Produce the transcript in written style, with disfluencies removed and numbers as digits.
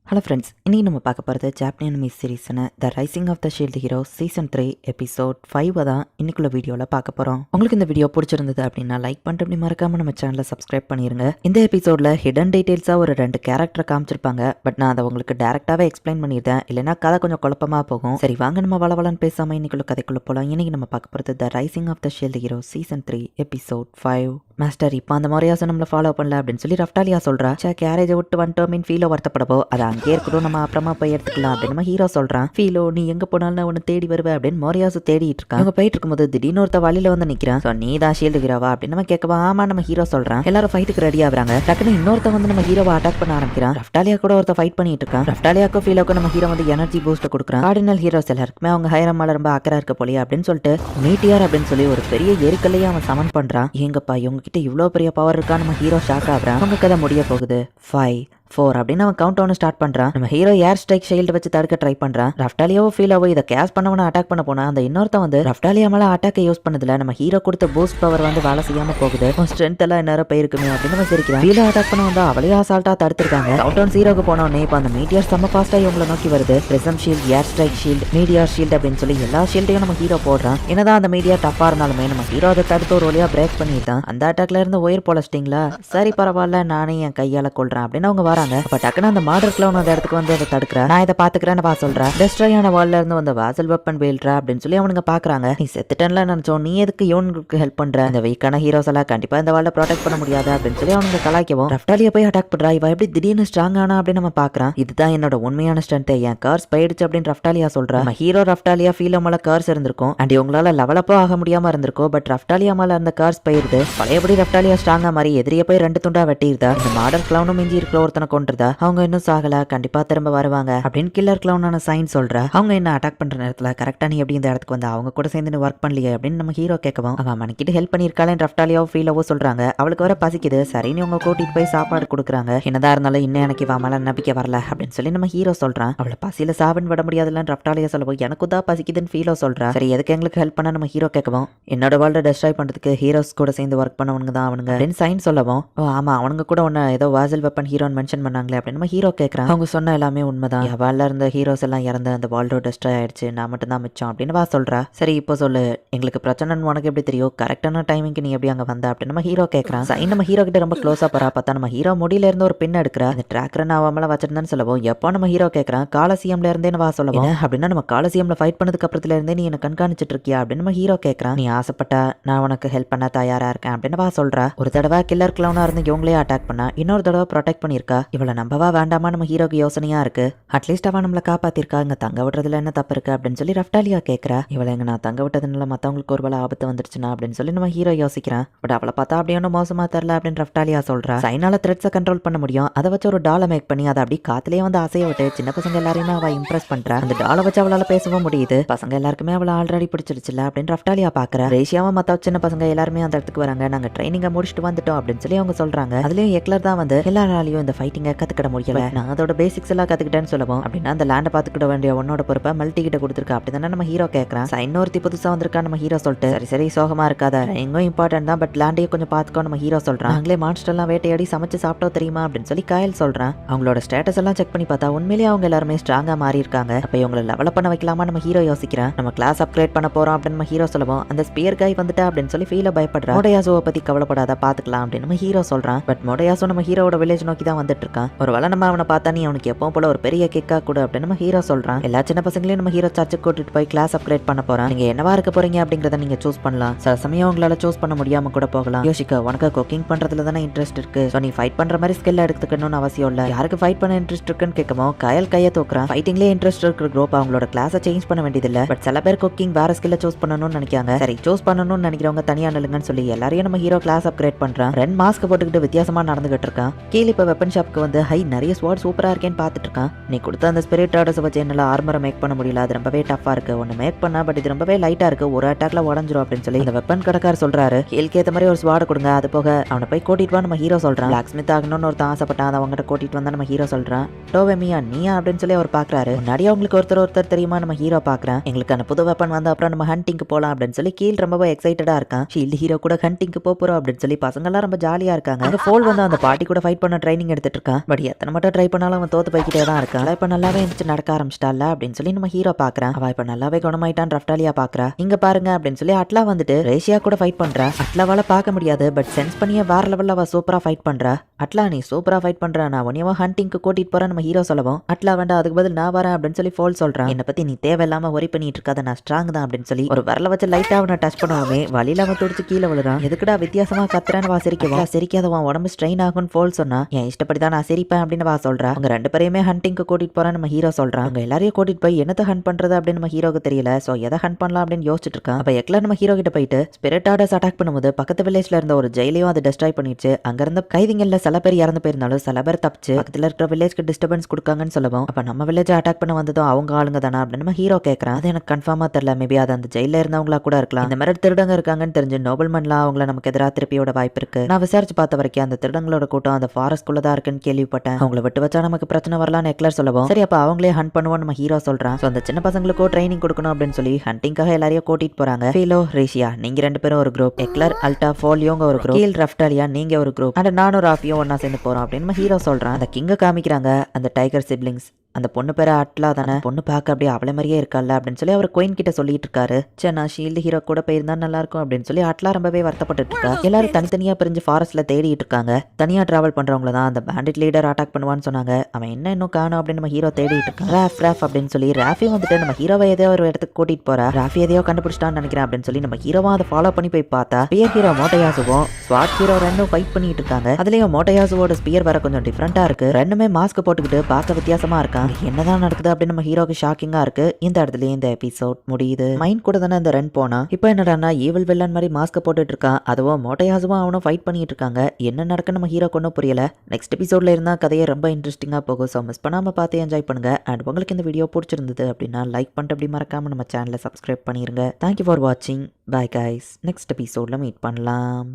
Hello friends, இன்றைக்கி நம்ம பார்க்க போகிறது ஜாப்பனீஸ் அனிமி சீரீஸான the rising of the shield hero season 3 episode 5 தான் இன்னைக்குள்ள வீடியோவில் பார்க்க போகிறோம். உங்களுக்கு இந்த வீடியோ பிடிச்சிருந்தது அப்படின்னா லைக் பண்ணிட்டு அப்படி மறக்காமல் நம்ம சேனலை சப்ஸ்கிரைப் பண்ணிடுங்க. இந்த எபிசோடில் ஹிடன் டீட்டெயில்ஸாக ஒரு 2 கேரக்டரை காமிச்சிருப்பாங்க. பட் நான் அதை உங்களுக்கு டேரெக்டாகவே எக்ஸ்பிளைன் பண்ணியிருந்தேன், இல்லைனா கதை கொஞ்சம் குழப்பமாக போகும். சரி வாங்க நம்ம வளவலன்னு பேசாமல் இன்னைக்குள்ள கதைக்குள்ளே போகலாம். இன்றைக்கி நம்ம பார்க்க போகிறது the rising of the shield hero season 3 episode 5. Master இப்போ அந்த மொரியாசை நம்மளை ஃபாலோ பண்ணல அப்படின்னு சொல்லி ரஃப்டாலியா சொல்கிறா. கேரேஜை விட்டு வந்துட்டோம் ஃபீலோ வருத்தப்படப்போ அதை அங்கேயே இருக்கட்டும், நம்ம அப்புறமா போய் எடுத்துக்கலாம் அப்படின்னு நம்ம ஹீரோ சொல்றான். ஃபீலோ நீ எங்க போனாலும் நான் உன்னை தேடி வருவேன் அப்படின்னு மோரியாசு தேடிட்டு இருக்கான். அவங்க போயிட்டு இருக்கும்போது திடீர்னு ஒருத்த வழியில வந்து நிக்கிறான். நீ தான் ஷீல்டு ஹீரோவா அப்படின்னு நம்ம கேட்கவா. ஆமா நம்ம ஹீரோ சொல்றான். எல்லாரும் ஃபைட்டுக்கு ரெடி ஆகுறாங்க. டக்குன்னு இன்னொருத்த வந்து நம்ம ஹீரோவை அட்டாக் பண்ண ஆரம்பிக்கிறான். ரஃப்டாலியா கூட ஒருத்த ஃபைட் பண்ணிட்டு இருக்கான். ரஃப்டாலியாக்கும் ஃபீலோக்கும் நம்ம ஹீரோ வந்து எனர்ஜி பூஸ்ட் கொடுக்குறான். கார்டினல் ஹீரோஸ் எல்லாருக்குமே அவங்க ஹைரமால ரொம்ப அக்கறை இருக்க போலியா அப்படின்னு சொல்லிட்டு மீட்டியார் அப்படின்னு சொல்லி ஒரு பெரிய எரிக்கல்லையே அவன் சமன் பண்றான். எங்கப்பா இவங்க கிட்ட இவ்வளவு பெரிய பவர் இருக்கா. நம்ம ஹீரோ ஷாக் ஆகுறான். அவங்க கதை முடிய போகுது. 5 4 அப்படின்னு அவன் கவுண்ட் டவுன் ஸ்டார்ட் பண்றான். நம்ம ஹீரோ ஏர் ஸ்ட்ரைக் ஷீல்டு வச்சு தடுக்க ட்ரை பண்றான். ரஃப்டாலியாவோ ஃபீலாவோ இதை கேஸ் பண்ணவன அட்டாக் பண்ண போனா அந்த இன்னொருத்த வந்து ரஃப்டாலியா மேல அட்டாக்கை யூஸ் பண்ணதுல நம்ம ஹீரோ கொடுத்த பூஸ்ட் பவர் வந்து வேலை செய்யாம போகுது. ஸ்ட்ரென்த் எல்லாம் நேரம் போயிருக்குமே அப்படின்னு நம்ம சிரிக்கிறான். ஃபீலோ அட்டாக் பண்ண வந்தா அவளையும் அசால்ட்டா தடுத்துருக்காங்க. கவுண்ட் டவுன் 0க்கு போனோடனே இப்போ அந்த மீடியார் செம்ம ஃபாஸ்டா இவங்களை நோக்கி வருது. Prism shield, air strike shield, meteor shield அப்படின்னு சொல்லி எல்லா ஷீல்டையும் நம்ம ஹீரோ போடுறான். என்னதான் அந்த மீடியா டஃபா இருந்தாலுமே நம்ம ஹீரோ அதை தடுத்து ஒரு வழியா பிரேக் பண்ணிட்டான். அந்த அட்டாக்ல இருந்து உயிர் பொழச்சிட்டீங்களா, சரி பரவாயில்ல நானே என் கையால கொள்றேன் அப்படின்னு அவங்க வராங்க. அப்ப டக்குன்னு அந்த மாடர் கிளவுன் அந்த இடத்துக்கு வந்து அதை தடுக்கிறா. நான் இதை பாத்துக்கிறேன்னு வா சொல்றா. டெஸ்ட்ராயான வால்ல இருந்து வந்த வாசல் வெப்பன் வேல்றா அப்படின்னு சொல்லி அவனுங்க பாக்குறாங்க. நீ செத்துட்டன்ல நினைச்சோம், நீ எதுக்கு இவனுக்கு ஹெல்ப் பண்ற, இந்த வீக்கான ஹீரோஸ் எல்லாம் கண்டிப்பா இந்த வால்ல ப்ரொடெக்ட் பண்ண முடியாது அப்படின்னு சொல்லி அவனுங்க கலாய்க்கவும் ரஃப்டாலியா போய் அட்டாக் பண்றா. இவ எப்படி திடீர்னு ஸ்ட்ராங் ஆனா அப்படின்னு நம்ம பாக்குறான். இதுதான் என்னோட உண்மையான ஸ்ட்ரென்த், என் கார்ஸ் போயிடுச்சு அப்படின்னு ரஃப்டாலியா சொல்றா. நம்ம ஹீரோ ரஃப்டாலியா ஃபீலோ மேல கார்ஸ் இருந்திருக்கும் அண்ட் உங்களால லெவலப்போ ஆக முடியாம இருந்திருக்கும். பட் ரஃப்டாலியா மேல அந்த கார்ஸ் போயிருது. பழையபடி ரஃப்டாலியா ஸ்ட்ராங்கா மாதிரி எதிரியை போய் 2 துண்டா வெட்டியிருந்தா. இந்த மாடர் கிளவுனும் மிஞ்சி இருக்கிற ஒருத்தனை கொண்டுருதா. அவங்க இன்னும் சாகல, கண்டிப்பா திரும்ப வருவாங்க அப்படின்னு கில்லர் கிளவுனான சைன் சொல்றா. அவங்க என்ன அட்டாக் பண்ற நேரத்துல கரெக்டா நீ எப்படி இந்த இடத்துக்கு வந்து அவங்க கூட சேர்ந்து ஒர்க் பண்ணலையே அப்படின்னு நம்ம ஹீரோ கேட்கவும் அவன் மணிக்கிட்டு ஹெல்ப் பண்ணிருக்காளே ரஃப்டாலியாவோ ஃபீலோவோ சொல்றாங்க. அவளுக்கு வர பசிக்குது, சரின்னு அவங்க கூட்டிட்டு போய் சாப்பாடு கொடுக்குறாங்க. என்னதான் இருந்தாலும் இன்னும் எனக்கு இவன் மேல நம்பிக்கை வரல அப்படின்னு சொல்லி நம்ம ஹீரோ சொல்றான். அவளை பசியில சாப்பின்னு விட முடியாதுன்னு ரஃப்டாலியா சொல்லவும் எனக்கு தான் பசிக்குதுன்னு ஃபீலோ சொல்றா. சரி எதுக்கு எங்களுக்கு ஹெல்ப் பண்ண நம்ம ஹீரோ கேட்கவும் என்னோட வேர்ல்ட டெஸ்ட்ராய் பண்றதுக்கு ஹீரோஸ் கூட சேர்ந்து ஒர்க் பண்ணவனுங்க தான் அவனுங்க அப்படின்னு சைன் சொல்லவும் ஆமா அவனுங்க கூட ஒன்னு ஏதோ வாசல் வெப்பன் ஹீரோன்னு மென்ஷன் பண்ணாங்களே அப்படின்னு நம்ம ஹீரோ கேட்கறான். அவங்க சொன்ன எல்லாமே உண்மைதான். வால்ல இருந்த ஹீரோஸ் எல்லாம் இறந்து அந்த வேர்ல்டோ டெஸ்ட்ராய் ஆயிடுச்சு, நான் மட்டும் தான் மிச்சம் அப்படின்னு வா சொல்றா. சரி இப்போ சொல்லு, எங்களுக்கு பிரச்சனைன்னு உனக்கு எப்படி தெரியும், கரெக்டான டைமிங்க்கு நீ எப்படி அங்க வந்த அப்படின்னு நம்ம ஹீரோ கேட்கறான். சைன் நம்ம ஹீரோ கிட்ட ரொம்ப க்ளோஸா போறா. பார்த்தா நம்ம ஹீரோ முடியில இருந்து ஒரு பின் எடுக்கிறா. அந்த டிராக்கரை நான் அவன் மேல வச்சிருந்தேன்னு சொல்லவும் எப்போ நம்ம ஹீரோ கேட்கறான். காலசியம்ல இருந்தே வா சொல்லவும் அப்படின்னா நம்ம காலசியம்ல ஃபைட் பண்ணதுக்கு அப்புறத்துல இருந்தே நீ என்ன கண்காணிச்சிட்டு இருக்கியா அப்படின்னு நம்ம ஹீரோ கேட்கறான். நீ ஆசைப்பட்டா நான் உனக்கு ஹெல்ப் பண்ண தயாரா இருக்கேன் அப்படின்னு வா சொல்றா. ஒரு தடவை கில்லர் கிளவுனா இருந்து இவங்களே அட்டாக் பண்ணா, இன்னொரு தடவை ப்ரொடெக்ட் பண்ணிருக்கா. இவளை நம்பவா வேண்டாமா நம்ம ஹீரோக்கு யோசனையா இருக்கு. அட்லீஸ்ட் அவன் நம்மளை காப்பாத்திருக்கா, இங்க தங்க விடுறதுல என்ன தப்பு இருக்கு அப்படின்னு சொல்லி ரஃப்டாலியா கேட்கறா. இவளை எங்க நான் தங்க விட்டதுனால மத்தவங்களுக்கு ஒரு வேலை ஆபத்து வந்துருச்சுனா அப்படின்னு சொல்லி நம்ம ஹீரோ யோசிக்கிறான். பட் அவளை பார்த்தா அப்படியே ஒன்றும் மோசமா தரல அப்படின்னு ரஃப்டாலியா சொல்றா. சைனால த்ரெட்ஸை கண்ட்ரோல் பண்ண முடியும், அதை வச்சு ஒரு டாலை மேக் பண்ணி அதை அப்படியே காத்துலயே வந்து அசைய விட்டு சின்ன பசங்க எல்லாரையுமே அவ இம்ப்ரெஸ் பண்றா. அந்த டாலை வச்சு அவளால பேசவும் முடியுது. பசங்க எல்லாருக்குமே அவளை ஆல்ரெடி பிடிச்சிருச்சுல அப்படின்னு ரஃப்டாலியா பாக்குறா. ரேஷியாவும் மத்த சின்ன பசங்க எல்லாருமே அந்த இடத்துக்கு வராங்க. நாங்க ட்ரைனிங்கை முடிச்சுட்டு வந்துட்டோம் அப்படின்னு சொல்லி அவங்க சொல்றாங்க. அதுலயும் எக்லர் தான் வந்து எல்லாராலையும் இந்த ஃபைட்டிங்கை கத்துக்கிட முடியல, நான் அதோட பேசிக்ஸ் எல்லாம் கத்துக்கிட்டேன்னு சொல்லவும் அப்படின்னா அந்த லேண்டை பார்த்துக்கிட வேண்டிய உன்னோட பொறுப்பை மல்டி கிட்ட கொடுத்துருக்கா அப்படிதானே நம்ம ஹீரோ கேட்கறான். இன்னொருத்தி புதுசா வந்திருக்கா நம்ம ஹீரோ சொல்லிட்டு சரி சரி சோகமா இருக்காத, எங்கும் இம்பார்ட்டன்ட் தான் பட் லேண்டையும் கொஞ்சம் பார்த்துக்கோ நம்ம ஹீரோ சொல்றான். நாங்களே மான்ஸ்டர் எல்லாம் வேட்டையாடி சமைச்சு சாப்பிட்டோம் தெரியுமா அப்படின்னு சொல்லி காயல் சொல்றான். அவங்களோட ஸ்டேட்டஸ் எல்லாம் செக் பண்ணி பார்த்தா உண்மையிலேயே அவங்க எல்லாருமே ஸ்ட்ராங்கா மாறி இருக்காங்க. அப்ப இவங்களை லெவலப் பண்ண வைக்கலாமா நம்ம ஹீரோ யோசிக்கிறான். நம்ம கிளாஸ் அப்கிரேட் பண்ண போறோம் அப்படின்னு நம்ம ஹீரோ சொல்லுவோம். அந்த ஸ்பியர் காய் வந்துட்டா அப்படின்னு சொல்லி ஃபீல பயப்படுறான். மொடையாசுவை பத்தி கவலைப்படாத பாத்துக்கலாம் அப்படின்னு நம்ம ஹீரோ சொல்றான். பட் மொடையாசு நம்ம ஹீரோட வில்லேஜ் நோக்கி தான் வந்துட்டு இருக்கான். ஒரு வேளை நம்ம அவனை பார்த்தா நீ அவனுக்கு எப்பவும் போல ஒரு பெரிய கிக்கா கூட அப்படின்னு நம்ம ஹீரோ சொல்றான். எல்லா சின்ன பசங்களையும் நம்ம ஹீரோ சர்ச்சுக்கு கூட்டிட்டு போய் கிளாஸ் அப்கிரேட் பண்ண போறான். நீங்க என்னவா இருக்க போறீங்க அப்படிங்கறத நீங்க சூஸ் பண்ணலாம். சில சமயம் உங்களால சூஸ் பண்ண முடியாம கூட போகலாம். யோசிக்க உனக்கு குக்கிங் பண்றதுல தானே இன்ட்ரெஸ்ட் இருக்கு, சோ நீ ஃபைட் பண்ற மாதிரி ஸ்கில் எடுத்துக்கணும்னு அவசியம் இல்ல. யாருக்கு ஃபைட் பண்ண இன்ட்ரெஸ்ட் இருக்குன்னு கேட்கவும் கயல் கையை தூக்குறான். ஃபைட்டிங்லேயே இன்ட்ரெஸ்ட் இருக்கிற குரூப் அவங்களோட கிளாஸை சேஞ்ச் பண்ண வேண்டியதில்லை. பட் சில பேர் குக்கிங் வேற ஸ்கில்ல சூஸ் பண்ணணும்னு நினைக்காங்க. சரி சூஸ் பண்ணணும்னு நினைக்கிறவங்க தனியா நில்லுங்கன்னு சொல்லி எல்லாரையும் நம்ம ஹீரோ கிளாஸ் அப்கிரேட் பண்றான். 2 மாஸ்க் போட்டுக்கிட்டு வித்தியாசமா நடந்துகிட்டு இருக்கான். கீழே இப்ப வெப்பன் ஷாப்க்கு வந்து ஹை நிறைய ஸ்வாட் சூப்பரா இருக்கேன்னு பார்த்துட்டு இருக்கான். நீ கொடுத்த அந்த ஸ்பிரிட் ஆர்டர்ஸ் வச்சு என்னால ஆர்மரை மேக் பண்ண முடியல, அது ரொம்பவே டஃபா இருக்கு. ஒன்னு மேக் பண்ணா பட் இது ரொம்பவே லைட்டா இருக்கு, ஒரு அட்டாக்ல உடஞ்சிரும் அப்படின்னு சொல்லி இந்த வெப்பன் கடைக்கார் சொல்றாரு. ஹீல்க்கு ஏத்த மாதிரி ஒரு ஸ்வாட் கொடுங்க, அது போக அவனை போய் கூட்டிட்டு வா நம்ம ஹீரோ சொல்றான். பிளாக் ஸ்மித் ஆகணும்னு ஒருத்தன் ஆசைப்பட்டான், அதை அவங்ககிட்ட கூட்டிட்டு வந்தா நம்ம ஹீரோ சொல்றான். டோவெமியா நீயா அப்படின்னு சொல்லி அவர் பாக்குறாரு. முன்னாடியே அவங்களுக்கு ஒருத்தர் தெரியுமா நம்ம ஹீரோ பாக்குறான். எங்களுக்கான புது வெப்பன் வந்த அப்புறம் நம்ம ஹண்டிங்க்கு போலாம் அப்படின்னு சொல்லி கீழ் ரொம்பவே எக்ஸைட்டடா இருக்கான். ஷீல்டு ஹீரோ கூட ஹண்டிங்க்கு போறோம் அப்படின்னு சொல்லி பசங்க எல்லாம் ரொம்ப ஜாலியா இருக்காங்க. அந்த ஃபோல் வந்து அந்த பாட்டி கூட ஃபைட் பண்ண ட்ரைனிங் எடுத்துட்டு இருக்கான். பட் எத்தனை மட்டும் ட்ரை பண்ணாலும் அவன் தோத்து போய்கிட்டே தான் இருக்கான். இப்ப நல்லாவே இருந்துச்சு நடக்க ஆரம்பிச்சிட்டால அப்படின்னு சொல்லி நம்ம ஹீரோ பாக்குறான். அவ இப்ப நல்லாவே குணமாயிட்டான் ரஃப்டாலியா பாக்குறா. இங்க பாருங்க அப்படின்னு சொல்லி அட்லா வந்துட்டு ரேஷியா கூட ஃபைட் பண்றா. அட்லாவால பார்க்க முடியாது, பட் சென்ஸ் பண்ணியே வேற லெவல்ல அவ சூப்பரா ஃபைட் பண்றா. அட்லா நீ சூப்பரா ஃபைட் பண்ற, நான் உன்னையவா ஹண்டிங்க்கு கூட்டிட்டு போறேன் நம்ம ஹீரோ சொல்லவும், அட்லா வேண்டாம் அதுக்கு பதில் நான் வரேன் அப்படின்னு சொல்லி ஃபோல் சொல்றான். என்னை பத்தி நீ தேவையில்லாம ஒரி பண்ணிட்டு இருக்காத, நான் ஸ்ட்ராங் தான் அப்படின்னு சொல்லி ஒரு வரல வச்சு லைட்டா அவனை டச் பண்ணுவோமே வழியில அவன் துடிச்சு கீழே விழுறான். எதுக்குடா வித்தியாசமா கத்துறேன்னு வா சிரிக்கவா, சிரிக்காதவன் உடம்பு ஸ்ட்ரெயின் ஆகும்னு ஃபோல் சொன்னா, என் இஷ்டப்படி தான் நான் சிரிப்பேன் அப்படின்னு வா சொல்றா. அவங்க ரெண்டு பேரையுமே ஹண்டிங்க்கு கூட்டிட்டு போறேன் நம்ம ஹீரோ சொல்றான். அவங்க எல்லாரையும் கூட்டிட்டு போய் என்னத்தை ஹண்ட் பண்றது அப்படின்னு நம்ம ஹீரோக்கு தெரியல. சோ எதை ஹண்ட் பண்ணலாம் அப்படின்னு யோசிச்சுட்டு இருக்கான். அப்ப எக்லர் நம்ம ஹீரோ கிட்ட போயிட்டு ஸ்பிரிட் ஆர்டர்ஸ் அட்டாக் பண்ணும்போது பக்கத்து வில்லேஜ்ல இருந்த ஒரு ஜெயிலையும் அது டெஸ்ட்ராய் பண்ணிடுச்சு. அங்க இருந்த கைதிகள்ல சில பேர் இறந்து போயிருந்தாலும் சில பேர் தப்பிச்சு பக்கத்துல இருக்கிற வில்லேஜ்க்கு டிஸ்டர்பன்ஸ் கொடுக்காங்கன்னு சொல்லவும், அப்ப நம்ம வில்லேஜ் அட்டாக் பண்ண வந்ததும் அவங்க ஆளுங்க தானா அப்படின்னு நம்ம ஹீரோ கேட்கறான். அது எனக்கு கன்ஃபார்மா தெரியல, மேபி அது அந்த ஜெயில இருந்தவங்களா கூட இருக்கலாம். இந்த மாதிரி திருடங்க இருக்காங்கன்னு தெரிஞ்சு நோபல்மன்லாம் அவங்கள நமக்கு எதிராக திருப்பியோட வாய்ப்பு இருக்கு. நான் விசாரிச்சு பார்த்த வரைக்கும் அந்த திருடங்களோட கூட்டம் அந்த ஃபாரஸ்ட் குள்ளதான் இருக்குன்னு கேள்விப்பட்டேன். அவங்கள விட்டு வச்சா நமக்கு பிரச்சனை வரலாம்னு எக்லர் சொல்லவும், சரி அப்ப அவங்களே ஹண்ட் பண்ணுவோம் நம்ம ஹீரோ சொல்றான். சோ அந்த சின்ன பசங்களுக்கும் ட்ரைனிங் கொடுக்கணும் அப்படின்னு சொல்லி ஹண்டிங்காக எல்லாரையும் கூட்டிட்டு போறாங்க. ஃபீலோ ரேஷியா நீங்க ரெண்டு பேரும் ஒரு குரூப், எக்லர் அல்டா ஃபோலியோங்க ஒரு குரூப், கீல் ரஃப்டாலியா நீங்க ஒரு குரூப், அண்ட் நானும் ராஃபியும் ஒன்னா சேர்ந்து போறோம் அப்படின்னு நம்ம ஹீரோ சொல்றான். அந்த கிங்க காமிக்கிறாங்க, அந்த டைகர் சிப்லிங்ஸ். அந்த பொண்ணு பேரை அட்லா தானே, பொண்ணு பார்க்க அப்படியே அவளை மாதிரியே இருக்கால அப்படின்னு சொல்லி அவர் குயின் கிட்ட சொல்லிட்டு இருக்காரு. சரி நான் ஷீல்டு ஹீரோ கூட போயிருந்தா நல்லா இருக்கும் அப்படின்னு சொல்லி அட்லா ரொம்பவே வருத்தப்பட்டு இருக்கா. எல்லாரும் தனித்தனியா பிரிஞ்சு ஃபாரஸ்ட்ல தேடிட்டு இருக்காங்க. தனியா டிராவல் பண்றவங்கள தான் அந்த பேண்டிட் லீடர் அட்டாக் பண்ணுவான்னு சொன்னாங்க. அவன் என்ன இன்னும் காணும் அப்படின்னு நம்ம ஹீரோ தேடிட்டு இருக்கான். ராஃப் அப்படின்னு சொல்லி ராஃபி வந்துட்டு நம்ம ஹீரோவை ஏதோ ஒரு இடத்துக்கு கூட்டிட்டு போறா. ராஃபி எதையோ கண்டுபிடிச்சிட்டான்னு நினைக்கிறேன் அப்படின்னு சொல்லி நம்ம ஹீரோவா அதை ஃபாலோ பண்ணி போய் பார்த்தா ஸ்பியர் ஹீரோ மோட்டையாசுவும் ஸ்வாட் ஹீரோ ரெண்டும் ஃபைட் பண்ணிட்டு இருக்காங்க. அதுலயும் மோட்டையாசுவோட ஸ்பியர் வர கொஞ்சம் டிஃப்ரெண்டா இருக்கு. ரெண்டுமே மாஸ்க் போட்டுக்கிட்டு பார்க்க வித்தியாசமா இருக்காங்க. என்னதான் நடக்குது அப்படின்னு நம்ம ஹீரோக்கு ஷாக்கிங்கா இருக்கு. இந்த இடத்துலயே இந்த எபிசோட் முடியுது. மைண்ட் கூட தானே இந்த ரன் போனா, இப்போ என்னடான்னா ஈவில் வில்லன் மாதிரி மாஸ்க் போட்டுட்டு இருக்கான். அதுவும் மோட்டையாசுவும் அவனும் ஃபைட் பண்ணிட்டு இருக்காங்க. என்ன நடக்குன்னு நம்ம ஹீரோ ஒன்றும் புரியல. நெக்ஸ்ட் எபிசோட்ல இருந்தா கதையை ரொம்ப இன்ட்ரெஸ்டிங்கா போகும். ஸோ மிஸ் பண்ணாம பார்த்து என்ஜாய் பண்ணுங்க. அண்ட் உங்களுக்கு இந்த வீடியோ பிடிச்சிருந்தது அப்படின்னா லைக் பண்ணிட்டு அப்படி மறக்காம நம்ம சேனலை சப்ஸ்கிரைப் பண்ணிருங்க. தேங்க்யூ ஃபார் வாட்சிங். Bye guys. நெக்ஸ்ட் எபிசோட்ல மீட் பண்ணலாம்.